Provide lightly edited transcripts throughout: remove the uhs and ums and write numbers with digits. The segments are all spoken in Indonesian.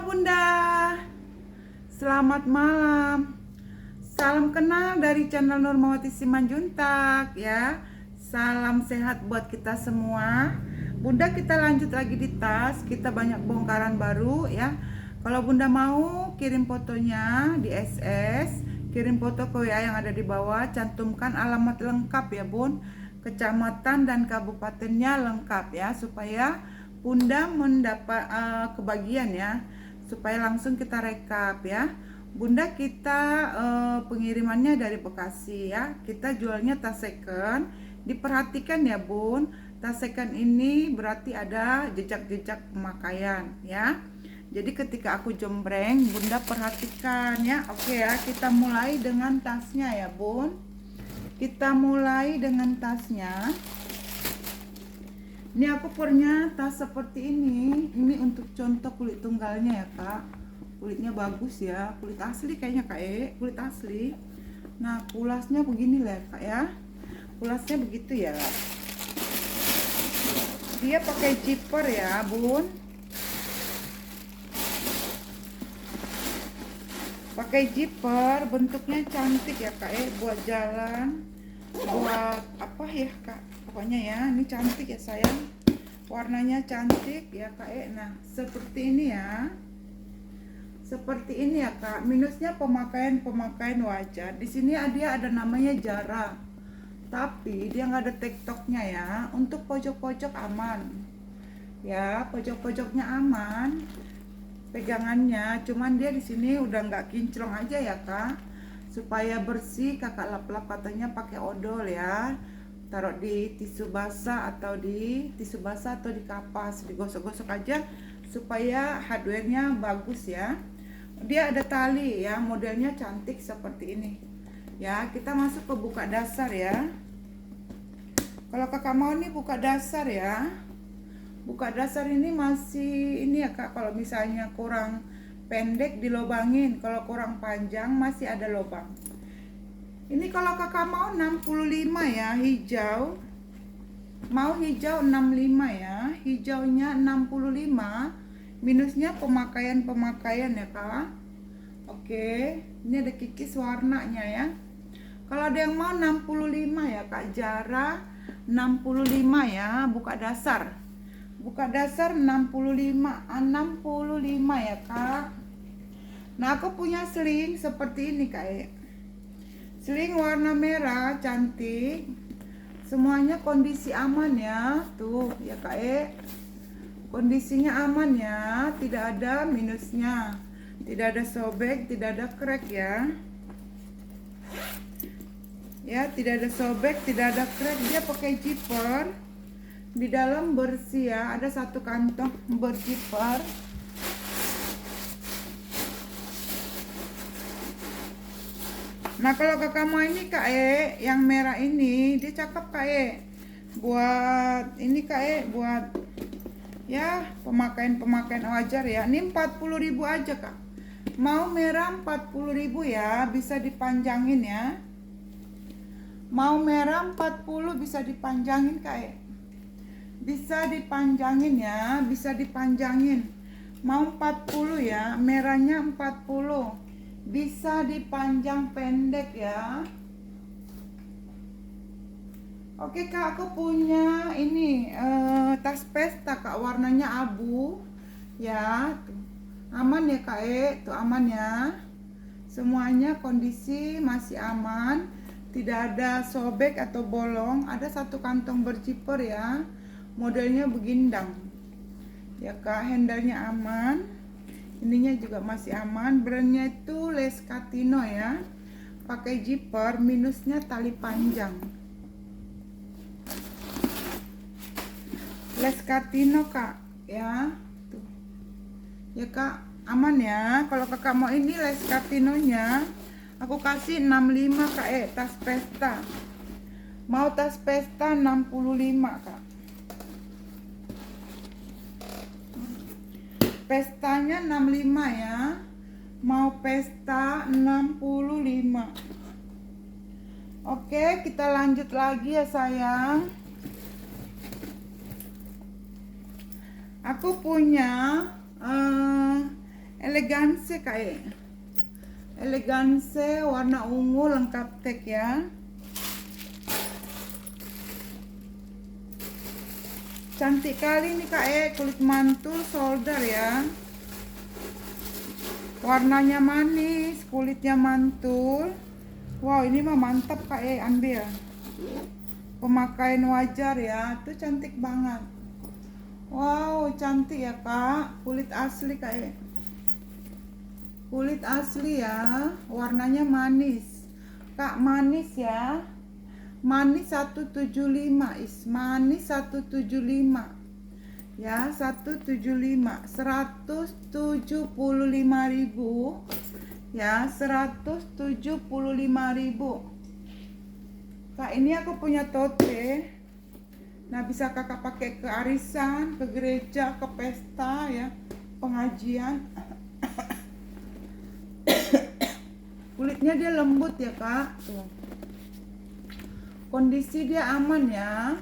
Bunda, selamat malam. Salam kenal dari channel Nurmawati Simanjuntak ya. Salam sehat buat kita semua. Bunda, kita lanjut lagi di tas. Kita banyak bongkaran baru ya. Kalau Bunda mau kirim fotonya di SS, kirim foto ke WA yang ada di bawah, cantumkan alamat lengkap ya Bun, kecamatan dan kabupatennya lengkap ya, supaya Bunda mendapat kebagian ya, supaya langsung kita rekap ya. Bunda, kita pengirimannya dari Bekasi ya. Kita jualnya tas second. Diperhatikan ya Bun, tas second ini berarti ada jejak-jejak pemakaian ya. Jadi ketika aku jembreng, Bunda perhatikan ya. Oke ya, kita mulai dengan tasnya ya Bun. Kita mulai dengan tasnya. Ini aku punya tas seperti ini. Ini untuk contoh kulit tunggalnya ya Kak. Kulitnya bagus ya, kulit asli kayaknya Kak kulit asli. Nah, kulasnya begini lah Kak ya. Kulasnya begitu ya. Dia pakai zipper ya Bun. Pakai zipper, bentuknya cantik ya Kak buat jalan, buat apa ya Kak, pokoknya ya ini cantik ya sayang, warnanya cantik ya Kak. Nah seperti ini ya, seperti ini ya Kak. Minusnya pemakaian wajar. Di sini dia ada namanya Zara, tapi dia nggak ada tiktoknya ya. Untuk pojok-pojok aman ya, pojok-pojoknya aman pegangannya, cuman dia di sini udah nggak kinclong aja ya Kak. Supaya bersih Kakak lap-lap katanya pakai odol ya, taruh di tisu basah atau di kapas, digosok-gosok aja supaya hardware-nya bagus ya. Dia ada tali ya, modelnya cantik seperti ini ya. Kita masuk ke buka dasar ya. Kalau Kakak mau nih buka dasar ya, buka dasar ini masih ini ya Kak, kalau misalnya kurang pendek dilobangin, kalau kurang panjang masih ada lubang. Ini kalau Kakak mau 65 ya, hijau. Mau hijau 65 ya, hijaunya 65. Minusnya pemakaian ya Kak. Oke, ini ada kikis warnanya ya. Kalau ada yang mau 65 ya Kak, Zara 65 ya, buka dasar. Buka dasar 65 ya Kak. Nah aku punya sling seperti ini Kak. Sling warna merah cantik. Semuanya kondisi aman ya. Tuh ya Kak. Kondisinya aman ya, tidak ada minusnya, tidak ada sobek, tidak ada crack ya. Ya, tidak ada sobek, tidak ada crack. Dia pakai zipper. Di dalam bersih ya, ada satu kantong berzipper. Nah kalau Kakak mau ini Kak yang merah ini, dia cakep Kak buat ini Kak buat ya pemakaian wajar ya. Ini 40.000 aja Kak. Mau merah 40.000 ya, bisa dipanjangin ya. Mau merah 40 bisa dipanjangin Kak. Bisa dipanjangin ya, bisa dipanjangin. Mau 40 ya, merahnya 40. Bisa dipanjang pendek ya. Oke Kak, aku punya ini tas pesta Kak, warnanya abu ya. Tuh. Aman ya Kak, tuh aman ya. Semuanya kondisi masih aman, tidak ada sobek atau bolong. Ada satu kantong berzipper ya. Modelnya begindang ya Kak, handlenya aman, ininya juga masih aman. Brandnya itu Lescatino ya, pakai zipper. Minusnya tali panjang. Lescatino Kak ya. Tuh ya Kak, aman ya. Kalau Kakak mau ini Lescatinonya aku kasih 65 Kak tas pesta. Mau tas pesta 65 Kak. Pestanya 65 ya. Mau pesta 65. Oke, kita lanjut lagi ya sayang. Aku punya Elegance kak Elegance warna ungu lengkap tag ya. Cantik kali nih kak kulit mantul solder ya. Warnanya manis, kulitnya mantul. Wow, ini mah mantap kak ambil. Pemakaian wajar ya, tuh cantik banget. Wow, cantik ya kak, kulit asli kak kulit asli ya, warnanya manis kak, manis ya, manis 175 manis 175 ya, 175 175.000 ya, 175.000 kak. Ini aku punya tote. Nah, bisa kakak pakai ke arisan, ke gereja, ke pesta ya, pengajian. Kulitnya dia lembut ya kak. Tuh. Kondisi dia aman ya.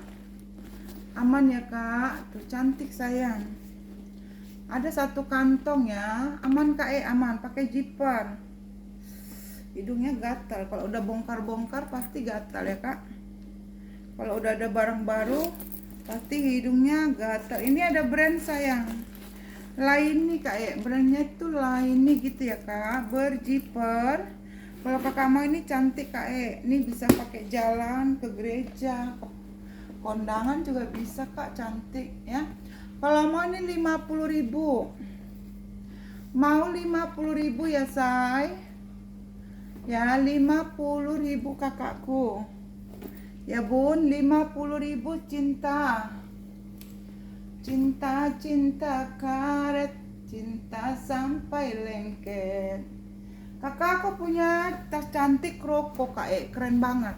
Aman ya kak. Tuh cantik sayang. Ada satu kantong ya. Aman kak aman. Pakai zipper. Hidungnya gatal. Kalau udah bongkar-bongkar pasti gatal ya kak. Kalau udah ada barang baru pasti hidungnya gatal. Ini ada brand sayang. Laini kak brandnya itu Laini gitu ya kak. Berzipper. Kalau kakak mau ini cantik kak ini bisa pakai jalan ke gereja, ke kondangan juga bisa kak, cantik ya. Kalau mau ini 50.000. Mau 50.000 ya say. Ya 50.000 kakakku. Ya bun, 50.000 cinta. Cinta karet, cinta sampai lengket. Kakak aku punya tas cantik Kroko kak keren banget.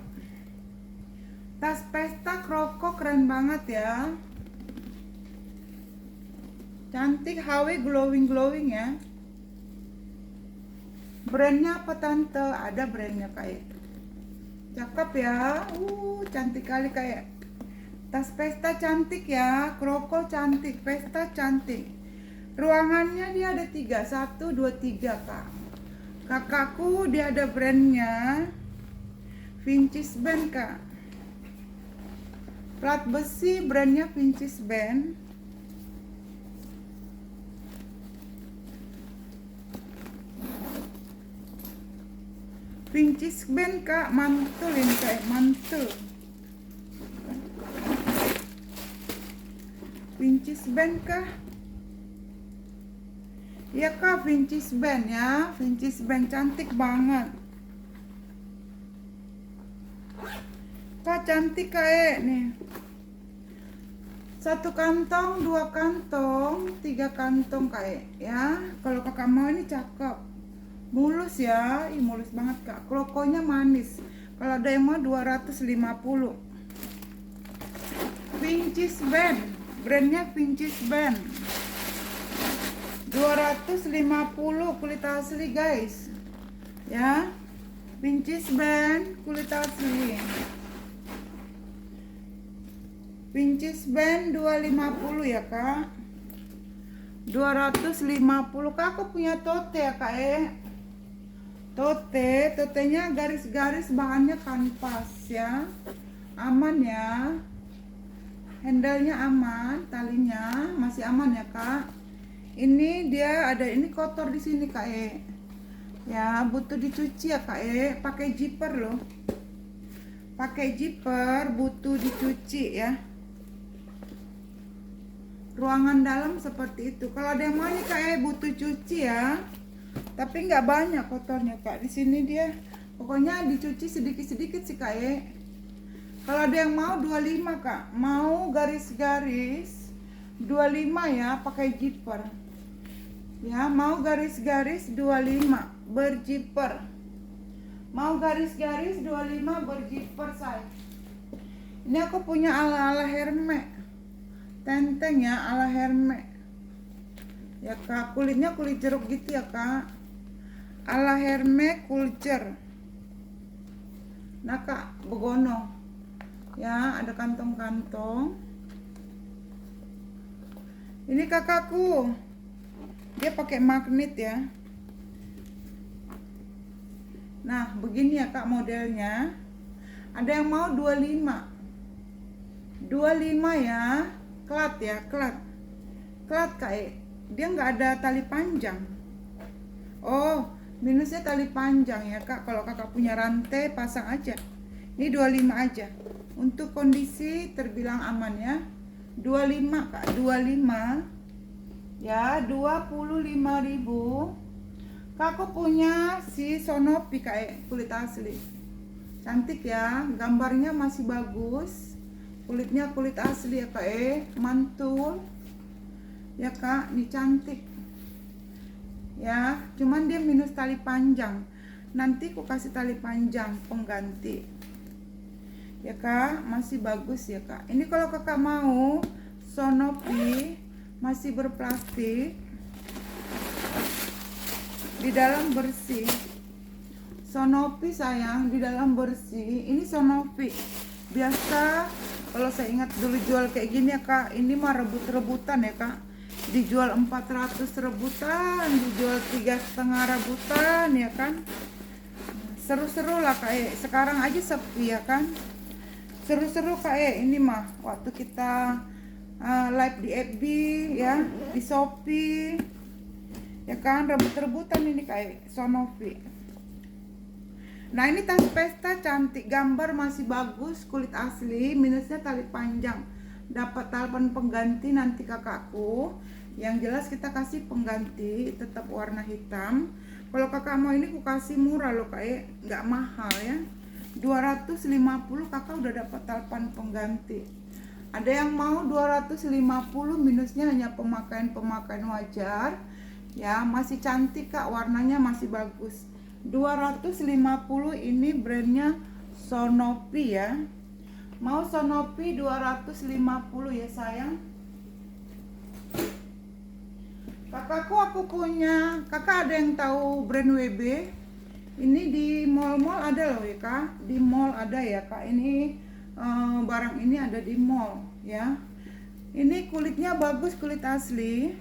Tas pesta Kroko keren banget ya. Cantik HW glowing ya. Brandnya apa tante? Ada brandnya kak cakep ya. Cantik kali kayak. Tas pesta cantik ya. Kroko cantik, pesta cantik. Ruangannya dia ada 3, 1, 2, 3 kak. Kakakku dia ada brandnya Vincis Band kak. Plat besi brandnya Vincis Band. Vincis Band kak, mantul ini kak, mantul. Vincis Band kak. Iya kak, Vincis Band ya, Vincis Band cantik banget. Kak cantik kak nih. 1 kantong, 2 kantong, 3 kantong kak ya. Kalau kakak mau ini cakep. Mulus ya, mulus banget kak. Krokonya manis. Kalau ada yang mau 250. Vincis Band, brandnya Vincis Band. 250 kulit asli guys ya. Vincis Band kulit asli. Vincis Band 250 ya kak. 250 kak. Aku punya tote ya kak totenya garis-garis, bahannya kanvas ya. Aman ya. Handle-nya aman, talinya masih aman ya kak. Ini dia ada ini kotor di sini kak ya, butuh dicuci ya kak pakai zipper loh. Pakai zipper, butuh dicuci ya. Ruangan dalam seperti itu. Kalau ada yang mau nih kak butuh cuci ya. Tapi nggak banyak kotornya kak. Di sini dia pokoknya dicuci sedikit-sedikit sih kak Kalau ada yang mau 25 kak. Mau garis-garis 25 ya, pakai zipper. Ya, mau garis-garis 25 berzipper. Mau garis-garis 25 berzipper say. Ini aku punya ala-ala Hermes. Tenteng ya, ala Hermes. Ya kak, kulitnya kulit jeruk gitu ya kak. Ala Hermes culture. Nah kak, begono. Ya, ada kantong-kantong. Ini kakakku. Dia pakai magnet ya. Nah begini ya kak modelnya. Ada yang mau 25 ya, klat ya, klat kak. Dia nggak ada tali panjang. Oh, minusnya tali panjang ya kak. Kalau kakak punya rantai pasang aja. Ini 25 aja. Untuk kondisi terbilang aman ya. 25 kak, 25 ya, 25.000. Kak aku punya si Sonopi kak, kulit asli. Cantik ya, gambarnya masih bagus. Kulitnya kulit asli ya kak, mantul ya kak, ini cantik ya. Cuman dia minus tali panjang, nanti aku kasih tali panjang pengganti ya kak. Masih bagus ya kak. Ini kalau kakak mau Sonopi masih berplastik, di dalam bersih. Sonopi sayang, di dalam bersih. Ini Sonopi biasa. Kalau saya ingat dulu jual kayak gini ya kak, ini mah rebut-rebutan ya kak. Dijual 400 rebutan, dijual 3,5 rebutan ya kan. Seru-seru lah kak. Sekarang aja sepi ya kan. Seru-seru kak. Ini mah waktu kita live di FB ya, di Shopee ya kan, rebut-rebutan ini kak, Sonopi. Nah ini tas pesta cantik, gambar masih bagus, kulit asli, minusnya tali panjang. Dapat telepon pengganti nanti kakakku. Yang jelas kita kasih pengganti tetap warna hitam. Kalau kakak mau ini aku kasih murah loh kak, nggak mahal ya. 250 kakak udah dapat telepon pengganti. Ada yang mau 250, minusnya hanya pemakaian wajar ya. Masih cantik kak, warnanya masih bagus. 250 ini brandnya Sonopi ya. Mau Sonopi 250 ya sayang. Kakakku aku punya, kakak ada yang tahu brand WB? Ini di mall-mall ada loh ya kak. Di mall ada ya kak. Ini barang ini ada di mall ya. Ini kulitnya bagus, kulit asli.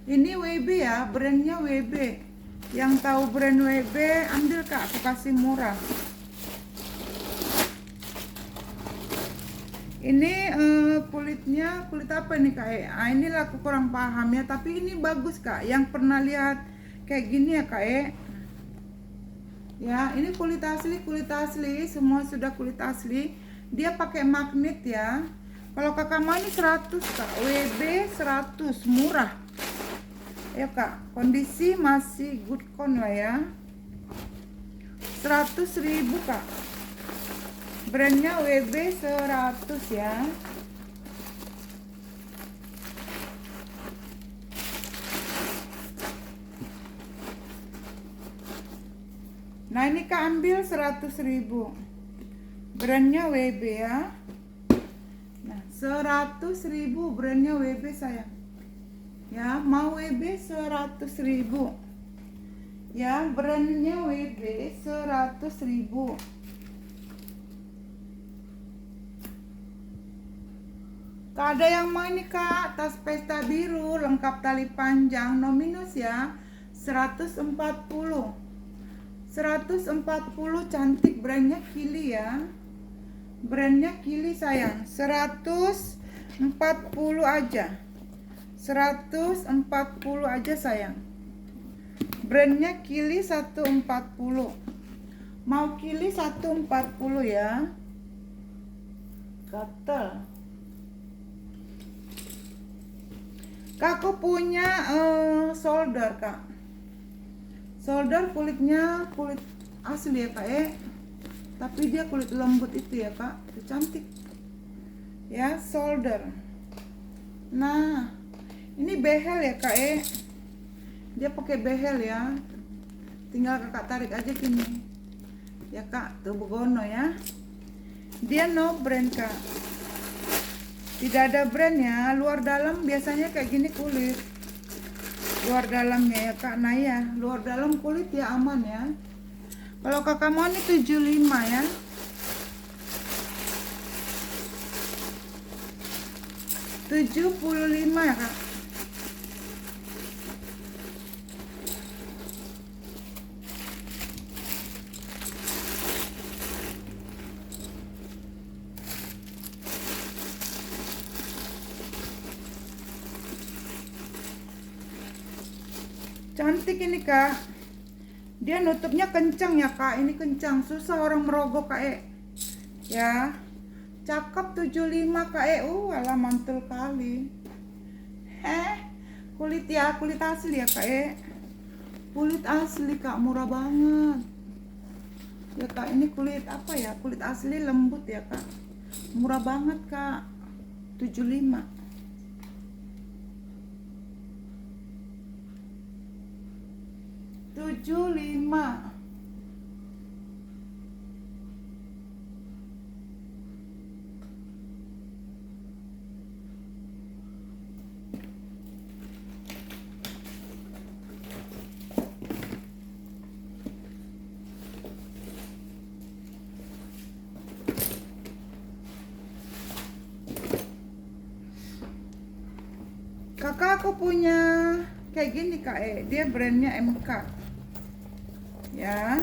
Ini WB ya, brandnya WB. Yang tahu brand WB ambil kak, aku kasih murah. Ini kulitnya kulit apa nih kak? Inilah aku kurang paham ya, tapi ini bagus kak. Yang pernah lihat kayak gini ya kak. Ya ini kulit asli, semua sudah kulit asli. Dia pakai magnet ya. Kalau kakak mau ini 100 kak, WB 100, murah. Ayo kak, kondisi masih good con lah ya. 100.000 kak. Brandnya WB 100 ya. Nah ini kak ambil 100.000. Brandnya WB ya. Nah 100.000 brandnya WB sayang. Ya mau WB 100.000 ya, brandnya WB 100.000. Kak ada yang mau ini kak, tas pesta biru lengkap tali panjang, no minus ya. 140 cantik, brandnya Kili ya. Brandnya Kili sayang. 140 aja. 140 aja sayang. Brandnya Kili 140. Mau Kili 140 ya. Gatel. Kak aku punya solder kak. Solder kulitnya kulit asli ya kak. Tapi dia kulit lembut itu ya kak. Itu cantik. Ya solder. Nah ini behel ya kak. Dia pakai behel ya. Tinggal kakak tarik aja gini. Ya kak, tuh begono ya. Dia no brand kak. Tidak ada brand ya. Luar dalam biasanya kayak gini kulit. Luar dalamnya ya kak. Nah ya, luar dalam kulit ya aman ya. Kalau kakak mau ini 75 ya. 75 ya kak. Cantik ini kak. Dia nutupnya kencang ya kak. Ini kencang, susah orang merogoh kak. Ya, cakep 75 kak. Alah mantul kali. Kulit ya, kulit asli ya kak. Kulit asli kak, murah banget ya kak. Ini kulit apa ya, kulit asli lembut ya kak, murah banget kak. 75. Kakak aku punya kayak gini kak. Dia brandnya MK ya.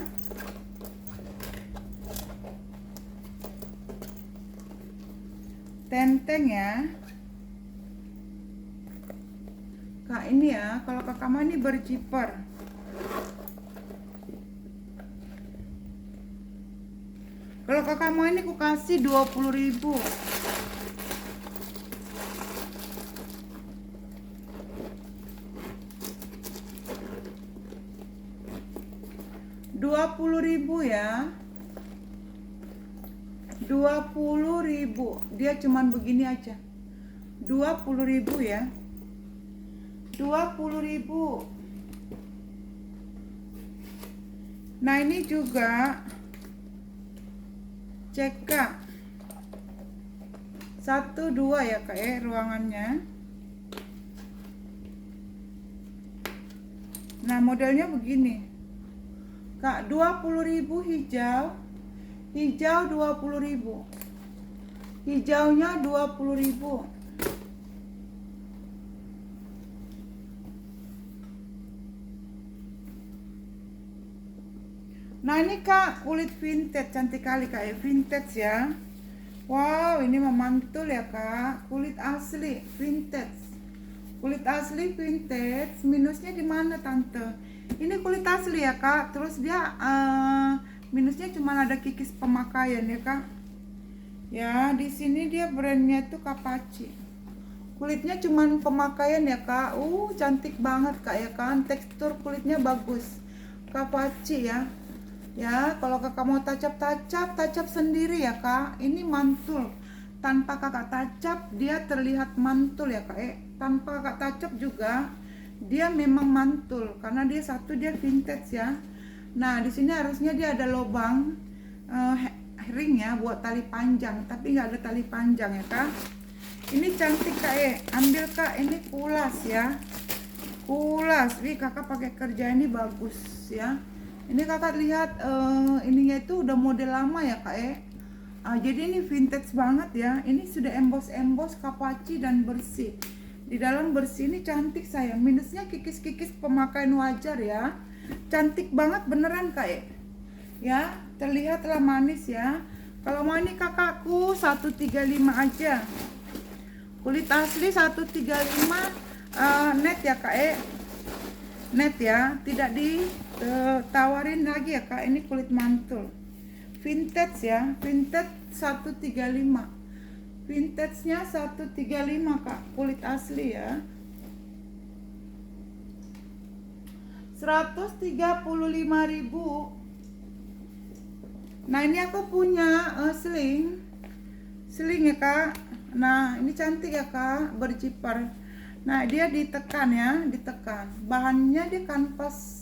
Tenteng ya kak. Ini ya, kalau kakak mah ini berjiper. Kalau kakak mau ini aku kasih 20.000. Rp20.000 ya. 20.000. Dia cuman begini aja. 20.000 ya. 20.000. Nah ini juga CK 1-2 ya kak ruangannya. Nah modelnya begini kak. 20.000 hijau. Hijau 20.000. Hijaunya 20.000. Nah ini kak, kulit vintage, cantik kali kak vintage ya. Wow, ini memantul ya kak. Kulit asli vintage. Kulit asli vintage. Minusnya di mana tante? Ini kulit asli ya kak. Terus dia minusnya cuma ada kikis pemakaian ya kak. Ya, di sini dia brandnya tuh Kapaci. Kulitnya cuma pemakaian ya kak. Cantik banget kak ya kan. Tekstur kulitnya bagus. Kapaci ya. Ya, kalau kakak mau tacap sendiri ya kak. Ini mantul. Tanpa kakak tacap dia terlihat mantul ya kak. Tanpa kakak tacap juga dia memang mantul karena dia vintage ya. Nah di sini harusnya dia ada lubang ring ya buat tali panjang, tapi nggak ada tali panjang ya kak. Ini cantik kak. Ambil kak, ini kulas ya. Kulas. Wih kakak pakai kerja ini bagus ya. Ini kakak lihat ininya itu udah model lama ya kak jadi ini vintage banget ya. Ini sudah emboss Kapaci dan bersih. Di dalam bersih ini cantik sayang. Minusnya kikis-kikis pemakaian wajar ya. Cantik banget beneran kak ya. Terlihatlah manis ya. Kalau mau ini kakakku 135 aja. Kulit asli 135 net ya kak net ya, tidak ditawarin lagi ya kak. Ini kulit mantul vintage ya. Vintage 135. Vintage nya 135 kak. Kulit asli ya. 135.000. Nah ini aku punya sling ya kak. Nah ini cantik ya kak, berjiper. Nah dia ditekan ya, ditekan. Bahannya dia kanvas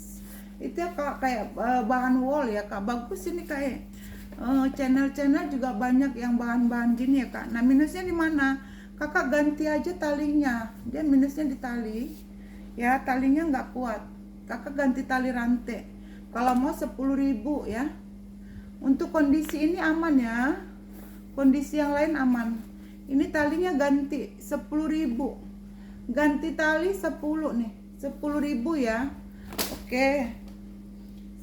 itu ya kak, kayak bahan wol ya kak. Bagus ini kak channel juga banyak yang bahan-bahan gini ya kak. Nah minusnya di mana? Kakak ganti aja talinya. Dia minusnya di tali ya, talinya nggak kuat. Kakak ganti tali rantai. Kalau mau 10.000 ya. Untuk kondisi ini aman ya. Kondisi yang lain aman. Ini talinya ganti 10.000. Ganti tali 10 nih. 10.000 ya. Oke.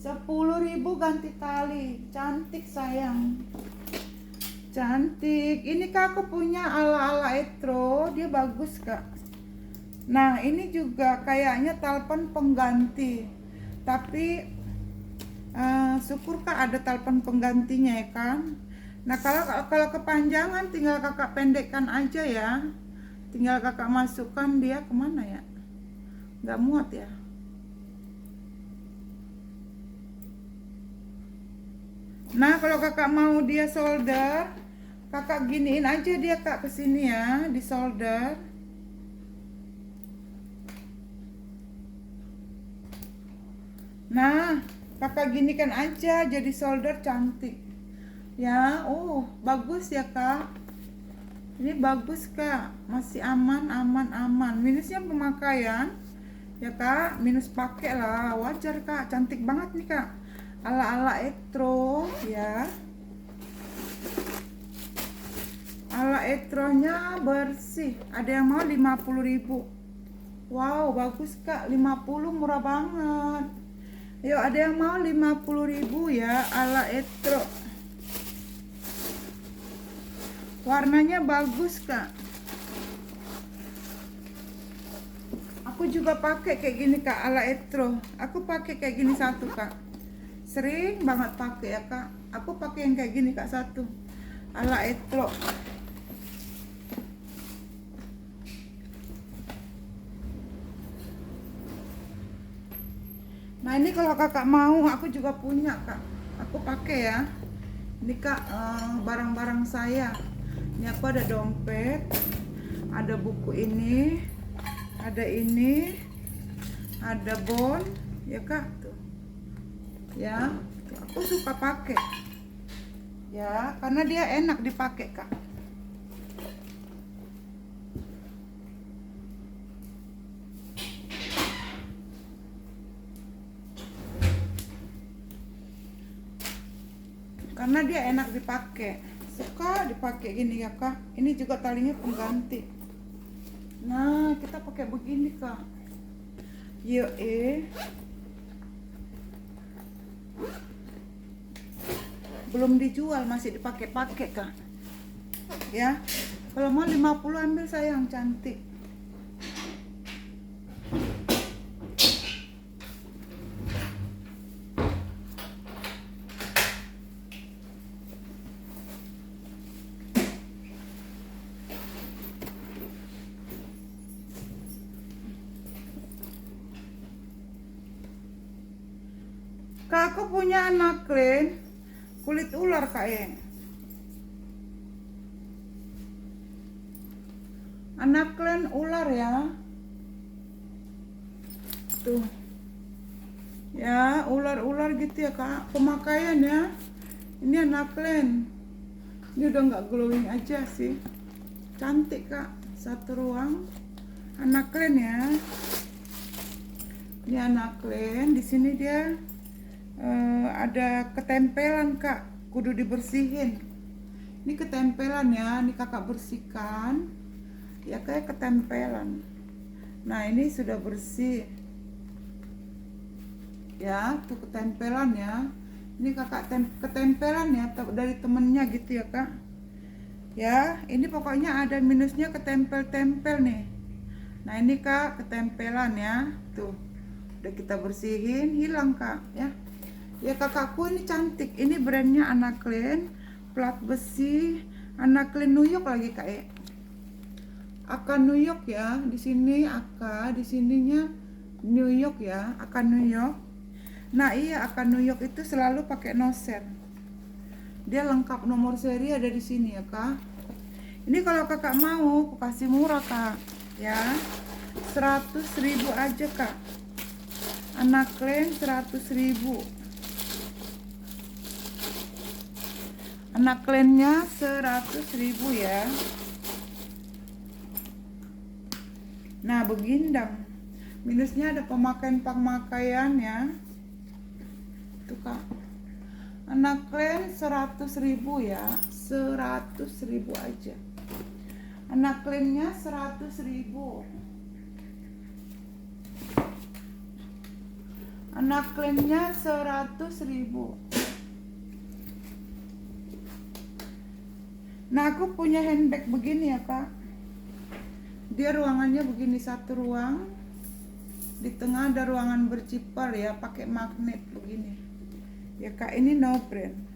10.000 ganti tali. Cantik sayang. Cantik. Ini kak aku punya ala-ala etro. Dia bagus kak. Nah, ini juga kayaknya telepon pengganti. Tapi syukur kak ada telepon penggantinya ya kan. Nah, kalau kepanjangan tinggal kakak pendekkan aja ya. Tinggal kakak masukkan dia kemana ya? Nggak muat ya. Nah, kalau kakak mau dia solder, kakak giniin aja dia kak ke sini ya, di solder. Nah, kakak ginikan aja jadi solder cantik. Ya, oh, bagus ya kak. Ini bagus kak, masih aman. Minusnya pemakaian, ya kak. Minus pakai lah, wajar kak. Cantik banget nih kak, ala-ala etro ya. Ala etronya bersih. Ada yang mau 50.000. Wow, bagus kak. 50 murah banget. Yuk, ada yang mau 50.000 ya, ala etro. Warnanya bagus kak. Aku juga pakai kayak gini kak, ala etro. Aku pakai kayak gini satu kak. Sering banget pakai ya kak. Aku pakai yang kayak gini kak satu, ala etro. Nah, ini kalau kakak mau, aku juga punya kak. Aku pakai ya. Ini kak, barang-barang saya. Ini aku ada dompet, ada buku ini, ada bon, ya kak tuh. Ya, aku suka pakai. Ya, karena dia enak dipakai kak. Karena dia enak dipakai, suka dipakai gini ya kak. Ini juga talinya pengganti. Nah, kita pakai begini kak. Belum dijual, masih dipakai-pakai kak. Ya, kalau mau 50 ambil sayang, cantik. Kak, aku punya anak clean kulit ular kak ya. Anak clean ular ya. Tuh. Ya, ular-ular gitu ya kak. Pemakaian ya. Ini anak clean. Ini udah nggak glowing aja sih. Cantik kak. Satu ruang. Anak clean ya. Ini anak clean. Di sini dia ada ketempelan kak, kudu dibersihin. Ini ketempelan ya, ini kakak bersihkan ya, kayak ketempelan. Nah, ini sudah bersih ya, tuh ketempelan ya. Ini kakak ketempelan ya, dari temennya gitu ya kak ya. Ini pokoknya ada minusnya, ketempel-tempel nih. Nah, ini kak ketempelan ya, tuh udah kita bersihin, hilang kak ya. Ya kakakku ini cantik. Ini brandnya Anaclean, plat besi, Anaclean New York lagi kak ya. Akan New York ya. Di sini Aka, di sininya New York ya. Akan New York. Nah iya, Akan New York itu selalu pakai noset. Dia lengkap, nomor seri ada di sini ya kak. Ini kalau kakak mau, aku kasih murah kak ya. 100.000 aja kak. Anaclean 100.000. Anaclean-nya 100.000 ya. Nah, begindang. Minusnya ada pemakaian ya. Tuh kak. Anaclean 100.000 ya. 100.000 aja. Anaclean-nya 100.000. Anaclean-nya 100.000. Nah, aku punya handbag begini ya kak. dia ruangannya begini, satu ruang, di tengah ada ruangan bercipar ya, pakai magnet begini ya kak. Ini no brand.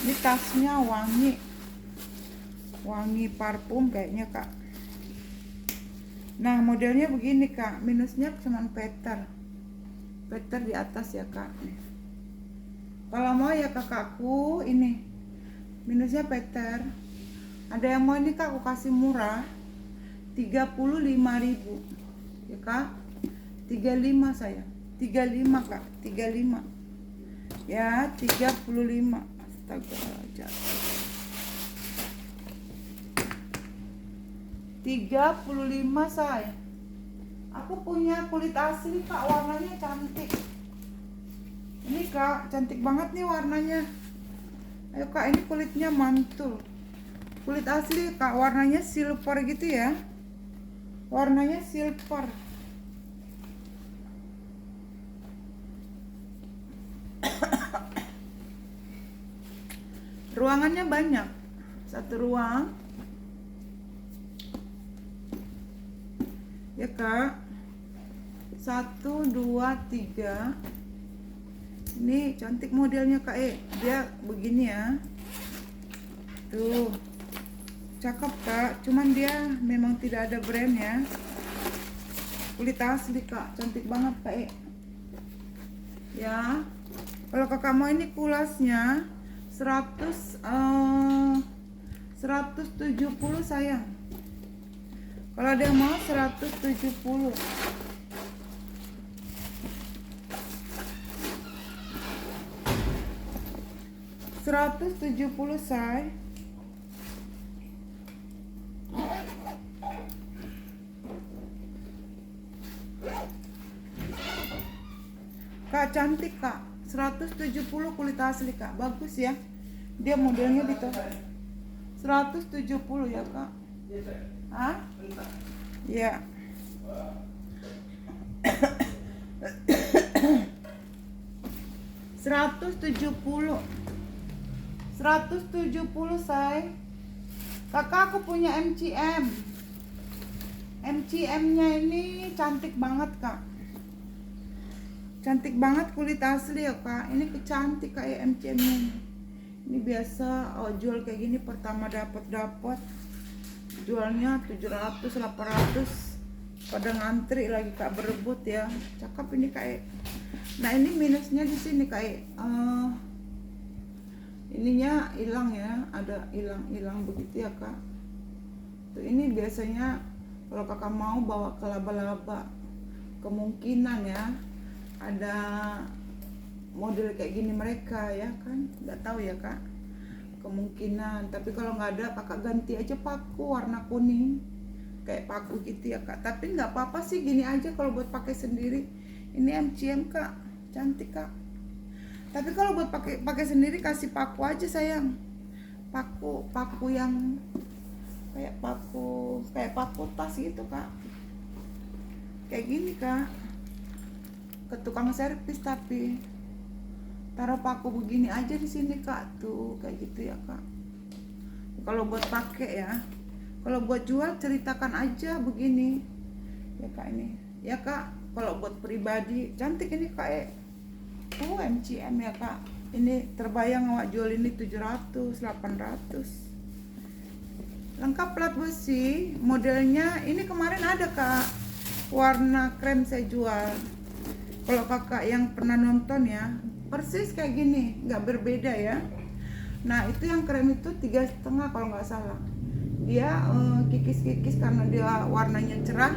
Ini tasnya wangi parfum kayaknya kak. Nah modelnya begini kak, minusnya cuman Peter di atas ya kak. Kalau mau ya kakakku, ini minusnya Peter. Ada yang mau ini kak, aku kasih murah 35.000 ya kak. 35 saya, 35 kak, 35 ya, 35. Astaga, 35 saya. Aku punya kulit asli kak, warnanya cantik. Ini kak, cantik banget nih warnanya. Ayo kak, ini kulitnya mantul. Kulit asli kak, warnanya silver gitu ya. Warnanya silver. Ruangannya banyak, satu ruang ya kak, 1, 2, 3. Ini cantik modelnya kak, dia begini ya, tuh cakep kak. Cuman dia memang tidak ada brand ya, kulit asli kak, cantik banget kak ya. Kalau kakak mau ini kulasnya 170 sayang. Kalau ada yang mau 170. say. Kak cantik kak, 170 kulit asli kak, bagus ya. Dia modelnya gitu 170 ya kak. Hah? Ya. 170 say. Kakak aku punya MCM. MCM-nya ini cantik banget kak. Cantik banget kulit asli ya kak. Ini kecantik kayak MCM-nya. Ini biasa jual kayak gini pertama dapat jualnya 700 800, pada ngantri lagi kak, berebut ya. Cakep ini kak. Nah ini minusnya di sini kak, ininya hilang ya, ada hilang begitu ya kak. Tuh ini biasanya kalau kakak mau bawa ke laba-laba, kemungkinan ya ada model kayak gini mereka ya kan, nggak tahu ya kak, kemungkinan. Tapi kalau nggak ada kakak ganti aja paku warna kuning kayak paku gitu ya kak. Tapi nggak apa-apa sih, gini aja kalau buat pakai sendiri. Ini MCM kak, cantik kak. Tapi kalau buat pakai sendiri kasih paku aja sayang, paku yang kayak paku tas gitu kak, kayak gini kak, ke tukang servis. Tapi taruh paku begini aja di sini kak, tuh kayak gitu ya kak. Kalau buat pakai ya, kalau buat jual ceritakan aja begini ya kak. Ini ya kak, kalau buat pribadi cantik ini kak. MCM ya kak. Ini terbayang awak jual ini 700 800, lengkap plat besi. Modelnya ini kemarin ada kak, warna krem saya jual. Kalau kakak yang pernah nonton ya, persis kayak gini, nggak berbeda ya. Nah itu yang krem itu 3,5 kalau nggak salah. Dia kikis-kikis karena dia warnanya cerah,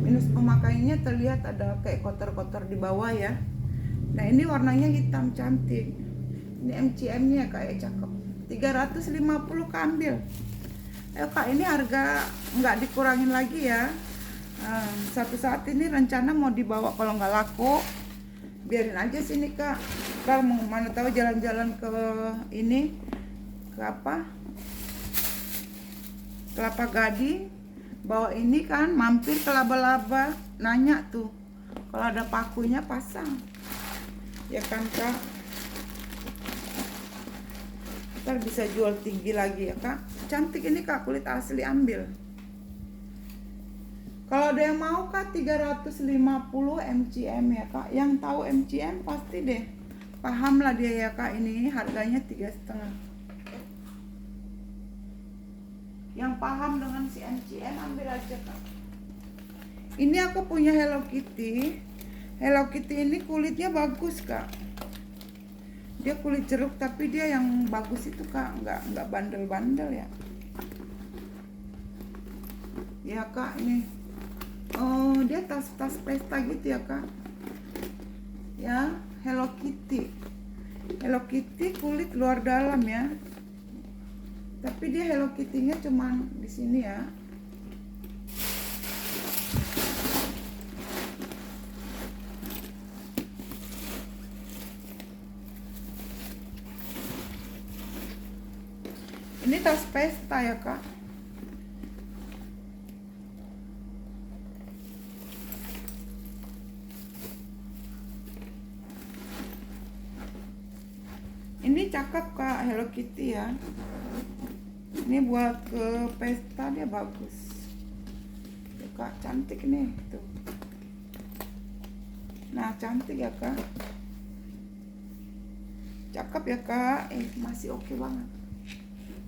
minus pemakaiannya terlihat ada kayak kotor-kotor di bawah ya. Nah ini warnanya hitam cantik. Ini MCM nya kayak cakep. 350 ambil. Ayo kak, ini harga nggak dikurangin lagi ya. Satu saat ini rencana mau dibawa, kalau nggak laku biarin aja sini kak. Ntar mau mana tahu jalan-jalan ke ini, ke apa, Kelapa Gading, bawa ini kan, mampir ke Laba-Laba, nanya tuh kalau ada pakunya pasang ya kan kak. Ntar bisa jual tinggi lagi ya kak. Cantik ini kak, kulit asli, ambil. Kalau ada yang mau kak 350 MCM ya kak. Yang tahu MCM pasti deh paham lah dia ya kak. Ini harganya 3,5. Yang paham dengan si MCM ambil aja kak. Ini aku punya Hello Kitty. Hello Kitty ini kulitnya bagus kak. Dia kulit jeruk tapi dia yang bagus itu kak, nggak bandel-bandel ya. Ya kak, ini oh dia tas-tas pesta gitu ya kak. Ya Hello Kitty. Hello Kitty kulit luar dalam ya. Tapi dia Hello Kitty-nya cuman di sini ya. Ini tas pesta ya kak. Ini cakep kak, Hello Kitty ya. Ini buat ke pesta dia bagus. Tuh kak, cantik nih tuh. Nah cantik ya kak. Cakep ya kak. Masih oke banget.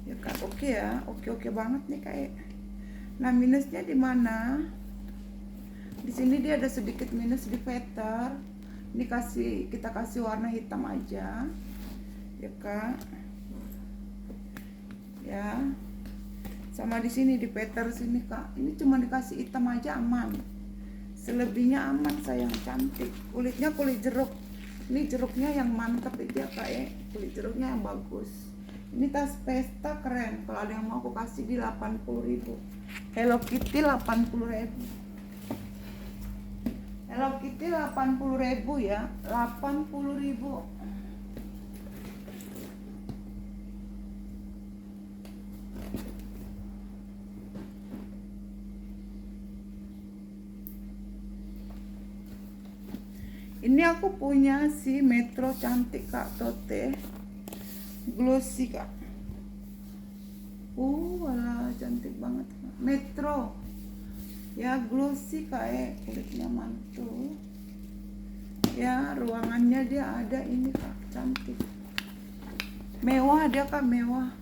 Ya kak, oke ya, oke banget nih kak. Nah minusnya di mana? Di sini dia ada sedikit minus di veter. Ini kita kasih warna hitam aja, ya kak. Ya, sama di sini di veter sini kak. Ini cuma dikasih hitam aja aman. Selebihnya aman sayang, cantik. Kulitnya kulit jeruk. Ini jeruknya yang mantap itu ya kak ya. Kulit jeruknya yang bagus. Ini tas pesta keren. Kalau ada yang mau aku kasih di 80.000. Hello Kitty 80.000. Hello Kitty 80.000 ya. 80.000. Ini aku punya si Metro cantik kak, Tote glossy kak. Wala cantik banget kak. Metro ya, glossy kak, kulitnya mantul ya. Ruangannya dia ada ini kak, cantik, mewah dia kak, mewah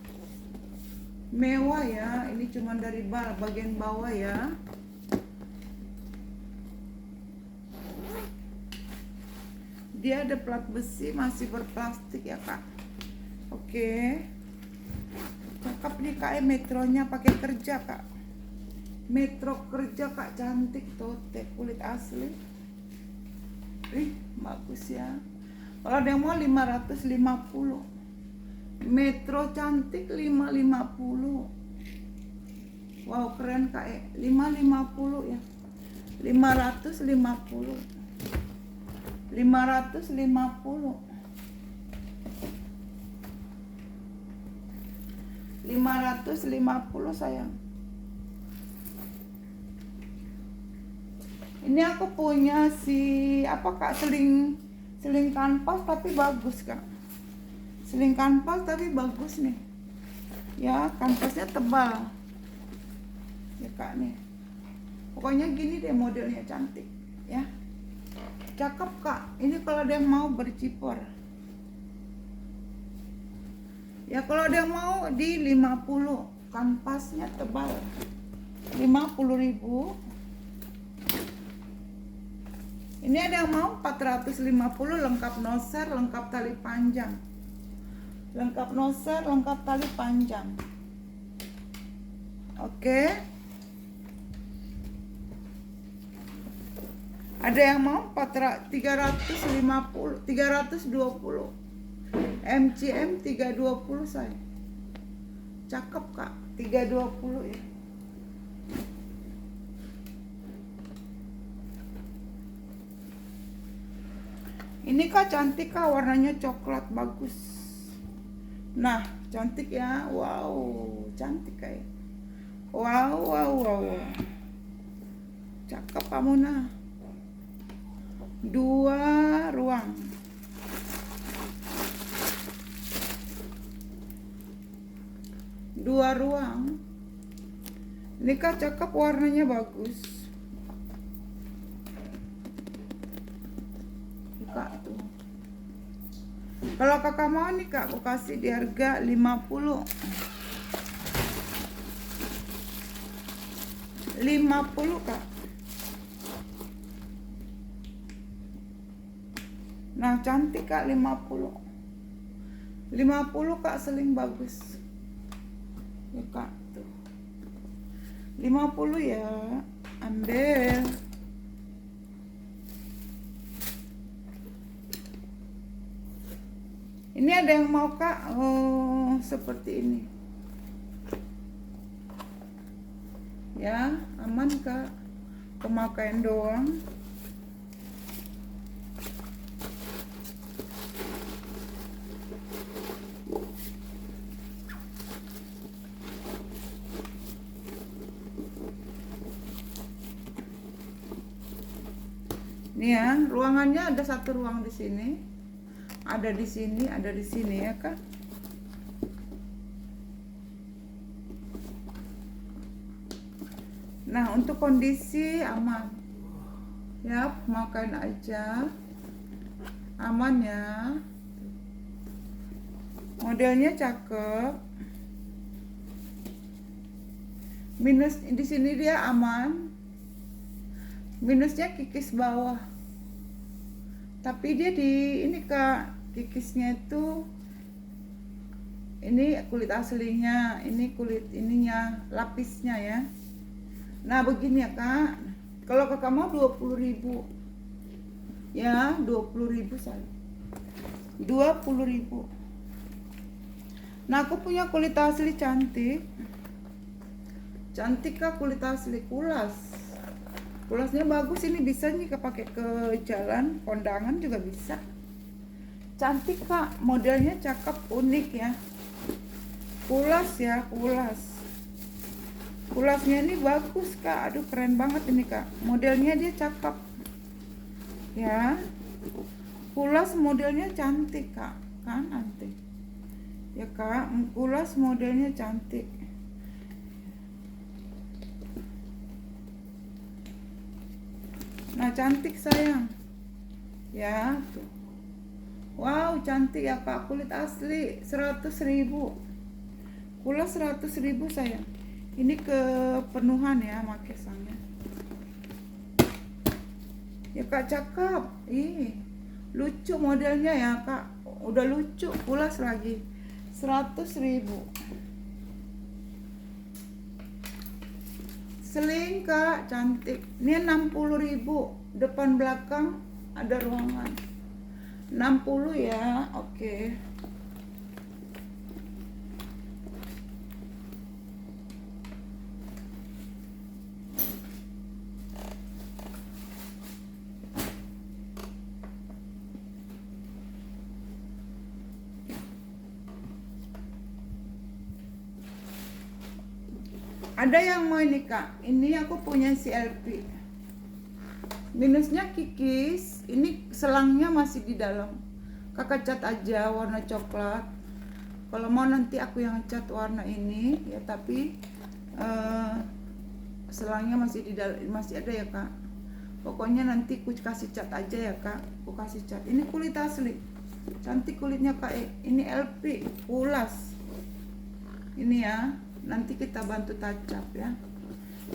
ya. Ini cuma dari bagian bawah ya. Dia ada plat besi, masih berplastik ya kak. Oke, cakep nih kak. Metronya pakai kerja kak. Metro kerja kak, cantik. Tote kulit asli. Bagus ya. Kalau ada yang mau 550. Metro cantik 550. Wow keren kak. 550 ya. 550. 550 sayang. Ini aku punya si apa kak, seling kanvas tapi bagus kak. Seling kanvas tapi bagus nih ya, kanvasnya tebal ya kak nih. Pokoknya gini deh modelnya, cantik ya, cakep kak. Ini kalau ada yang mau bercipor ya, kalau ada yang mau di 50, kanvasnya tebal, 50.000. Ini ada yang mau 450, lengkap noser, lengkap tali panjang. Lengkap noser, lengkap tali panjang. Oke. Ada yang mau 350, 320. MCM 320 saya. Cakep Kak, 320 ya. Ini Kak cantik Kak, warnanya coklat bagus. Nah, cantik ya. Wow, cantik kayak. Wow. Cakep kamu nah. 2 ruang. Ini Kak cakep, warnanya bagus. Kak tuh. Kalau kakak mau nih Kak, aku kasih di harga 50. 50 Kak. Nah, cantik Kak, 50. 50 Kak, seling bagus. Ya Kak tuh. 50 ya. Ambil. Ini ada yang mau Kak? Oh, seperti ini. Ya, aman Kak. Pemakaian doang. Nih ya, ruangannya ada 1 ruang di sini. Ada di sini, ada di sini ya Kak. Nah, untuk kondisi aman. Ya, makan aja. Aman ya. Modelnya cakep. Minus di sini dia aman. Minusnya kikis bawah. Tapi dia di ini Kak, kikisnya itu ini kulit aslinya, ini kulit ininya, lapisnya ya. Nah, begini ya Kak. Kalau Kakak mau 20.000. Ya, 20.000 saya. 20.000. Nah, aku punya kulit asli cantik. Cantik Kak, kulit asli kulas. Kulasnya bagus, ini bisa nih kepake ke jalan, kondangan juga bisa. Cantik Kak, modelnya cakep, unik ya. Kulas ya, kulas. Kulasnya ini bagus Kak, aduh keren banget ini Kak. Modelnya dia cakep. Ya. Kulas modelnya cantik Kak, kan antik. Ya Kak, kulas modelnya cantik. Nah, cantik sayang. Ya, tuh. Wow, cantik ya Kak, kulit asli 100.000. Kulas 100.000 sayang. Ini kepenuhan ya makesangnya. Ya Kak, cakep. Ih, lucu modelnya ya Kak. Udah lucu, kulas lagi. 100.000. Seling Kak, cantik. Ini 60.000. Depan belakang ada ruangan. 60 ya, oke. Ada yang mau ini Kak, ini aku punya si LP. Minusnya kikis, ini selangnya masih di dalam. Kakak cat aja warna coklat. Kalau mau nanti aku yang cat warna ini ya, tapi selangnya masih di dalam, masih ada ya Kak. Pokoknya nanti aku kasih cat aja ya Kak. Aku kasih cat. Ini kulit asli. Cantik kulitnya Kak. Ini LP, kulas. Ini ya. Nanti kita bantu touch-up ya.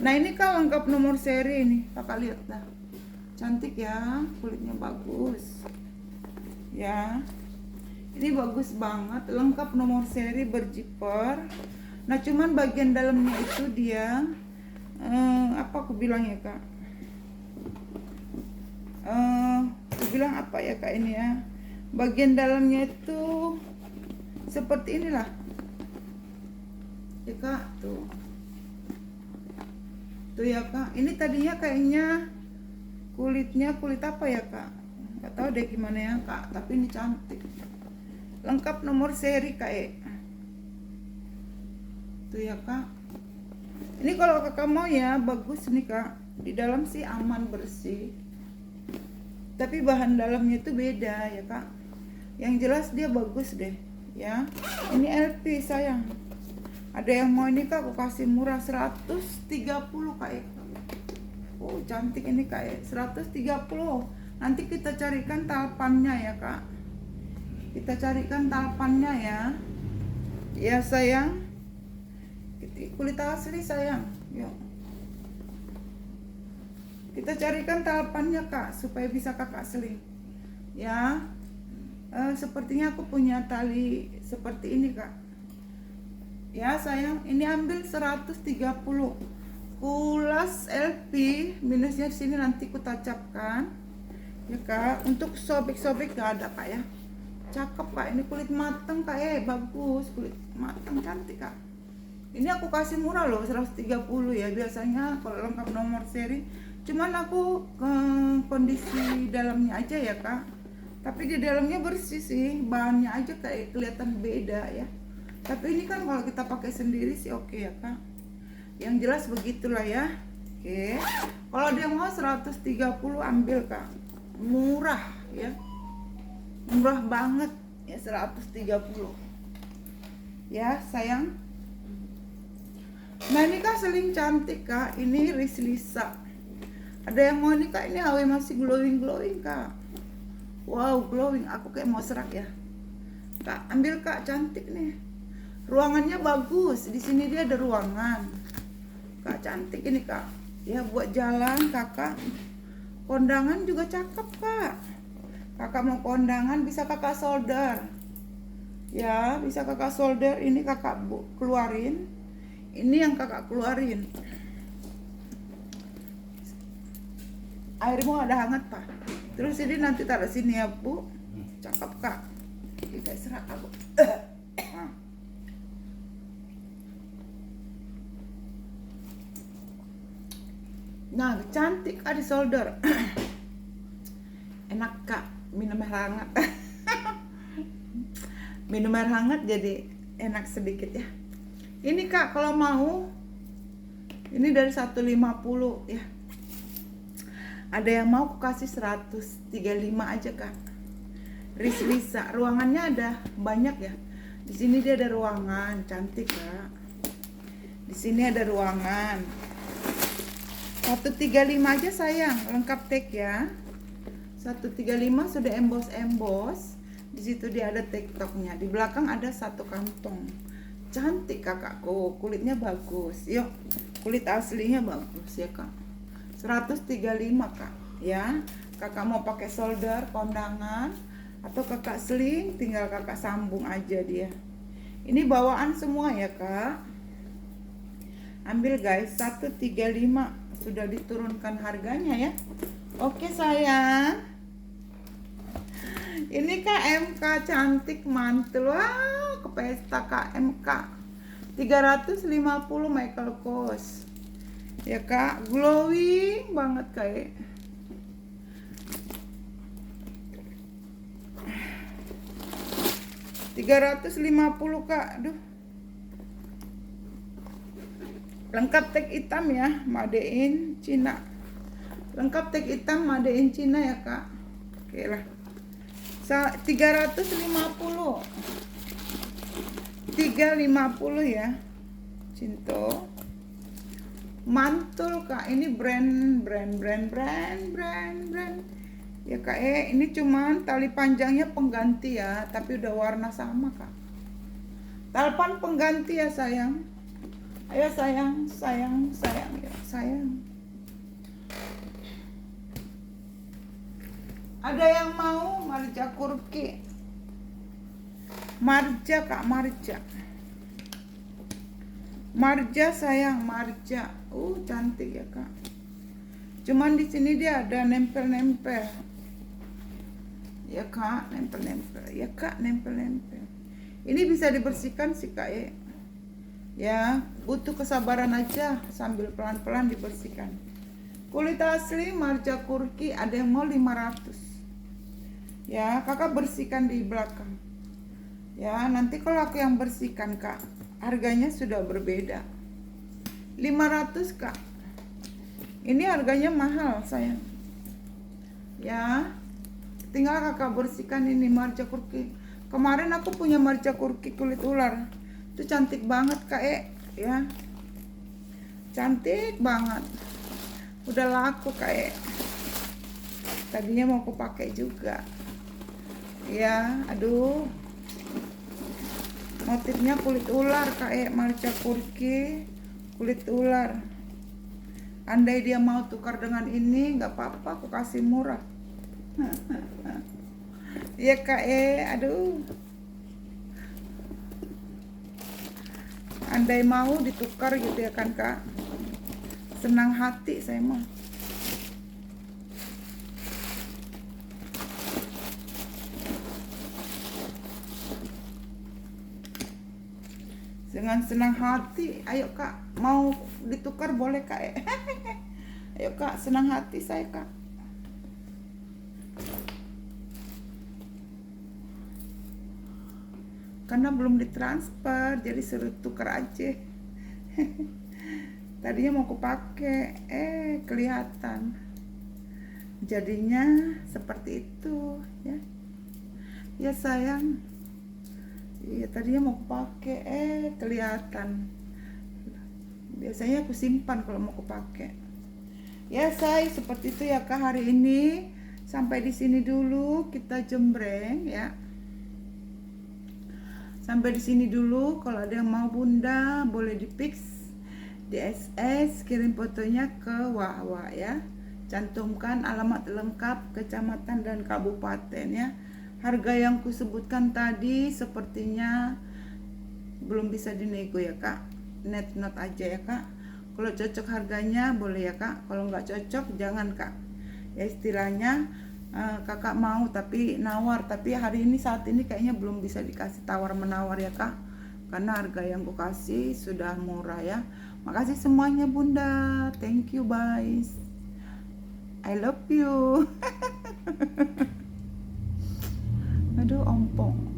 Nah, ini Kak lengkap nomor seri ini. Kakak lihat dah. Cantik ya, kulitnya bagus. Ya. Ini bagus banget, lengkap nomor seri berjiper. Nah, cuman bagian dalamnya itu dia apa aku bilang ya Kak? Aku bilang apa ya kak ini ya, bagian dalamnya itu seperti inilah ya kak, tuh ya kak. Ini tadinya kayaknya kulitnya kulit apa ya kak, nggak tahu deh gimana ya kak, tapi ini cantik, lengkap nomor seri kak. Tuh ya kak. Ini kalau kakak mau ya bagus nih kak, di dalam sih aman bersih, tapi bahan dalamnya itu beda ya kak. Yang jelas dia bagus deh ya. Ini LP sayang. Ada yang mau ini kak, aku kasih murah 130 kak. Oh cantik ini kak, 130. Nanti kita carikan talpannya ya kak. Kita carikan talpannya ya. Ya sayang. Kulit asli sayang. Yuk. Kita carikan talpannya kak, supaya bisa kakak seling. Ya. Sepertinya aku punya tali seperti ini kak. Ya sayang, ini ambil 130. Kulas LP, minusnya di sini nanti ku tancapkan. Ya kak, untuk sobek-sobek gak ada kak ya. Cakep kak, ini kulit mateng kak, bagus, kulit mateng cantik kak. Ini aku kasih murah loh, 130 ya. Biasanya kalau lengkap nomor seri, cuman aku kondisi dalamnya aja ya kak. Tapi di dalamnya bersih sih, bahannya aja kayak kelihatan beda ya. Tapi ini kan kalau kita pakai sendiri sih oke ya kak. Yang jelas begitulah ya. Oke. Kalau dia mau 130 ambil kak. Murah ya. Murah banget ya 130. Ya sayang. Nah ini kak seling cantik kak. Ini Rislisa. Ada yang mau nih kak, ini HW masih glowing kak. Wow glowing, aku kayak mau serak ya kak. Ambil kak, cantik nih. Ruangannya bagus, di sini dia ada ruangan kak, cantik ini kak ya, buat jalan kakak. Kondangan juga cakep kak. Kakak mau kondangan bisa kakak solder ya, bisa kakak solder. Ini kakak keluarin, ini yang kakak keluarin. Airmu ada hangat pak. Terus ini nanti taruh sini ya bu. Cakep kak. Kita serak aku. Nah cantik kak di solder. Enak kak, minum air hangat. Minum air hangat jadi enak sedikit ya. Ini kak kalau mau, ini dari 150 ya. Ada yang mau aku kasih 135 aja kak. Rislisa, ruangannya ada banyak ya. Di sini dia ada ruangan, cantik kak. Di sini ada ruangan. 135 aja sayang, lengkap tag ya. 135 sudah embos. Di situ dia ada tiktoknya. Di belakang ada satu kantong. Cantik kakakku, kulitnya bagus. Yuk, kulit aslinya bagus ya kak. 135 kak ya. Kakak mau pakai solder kondangan atau kakak seling, tinggal kakak sambung aja dia. Ini bawaan semua ya kak. Ambil guys, 135 sudah diturunkan harganya ya. Oke sayang. Ini kak MK cantik mantul. Wah, ke pesta kak MK 350 Michael Kors ya kak, glowing banget kayak. $350 kak. Aduh. Lengkap tag hitam ya, made in Cina. Lengkap tag hitam made in Cina ya kak. Oke lah. 350. 350 ya. Cinto. Mantul kak, ini brand ya kak. Ini cuman tali panjangnya pengganti ya, tapi udah warna sama kak. Talpan pengganti ya sayang. Ayo sayang ya sayang. Ada yang mau marja kurki? Marja kak, marja sayang, marja. Cantik ya kak. Cuman di sini dia ada nempel-nempel. Ya kak, nempel-nempel. Ya kak, nempel-nempel. Ini bisa dibersihkan sih kak ya. Butuh kesabaran aja sambil pelan-pelan dibersihkan. Kulit asli marja kurki ada yang mau 500. Ya, kakak bersihkan di belakang. Ya, nanti kalau aku yang bersihkan kak, harganya sudah berbeda. 500 kak. Ini harganya mahal sayang. Ya, tinggal kakak bersihkan ini marja kurki. Kemarin aku punya marja kurki kulit ular. Itu cantik banget kak ya. Cantik banget. Udah laku kak Tadinya mau aku pakai juga. Ya, aduh. Motifnya kulit ular kak marja kurki kulit ular. Andai dia mau tukar dengan ini nggak apa-apa, aku kasih murah. Iya kak aduh. Andai mau ditukar gitu ya kan kak, senang hati saya mah. Dengan senang hati, ayo kak, mau ditukar boleh kak ayo kak, senang hati saya kak. Karena belum ditransfer, jadi suruh tukar aja. Tadinya mau aku pakai, kelihatan. Jadinya seperti itu ya. Ya sayang. Iya, tadinya mau aku pakai, kelihatan. Biasanya aku simpan kalau mau aku pakai. Ya say, seperti itu ya kak hari ini. Sampai di sini dulu kita jembreng ya. Sampai di sini dulu. Kalau ada yang mau bunda boleh di fix di SS, kirim fotonya ke Wahwa ya. Cantumkan alamat lengkap, kecamatan dan kabupaten ya. Harga yang kusebutkan tadi sepertinya belum bisa dinego ya kak. Net note aja ya kak. Kalau cocok harganya boleh ya kak. Kalau nggak cocok jangan kak. Ya istilahnya kakak mau tapi nawar, tapi hari ini saat ini kayaknya belum bisa dikasih tawar menawar ya kak, karena harga yang ku kasih sudah murah ya. Makasih semuanya bunda, thank you guys, I love you. Aduh ompong.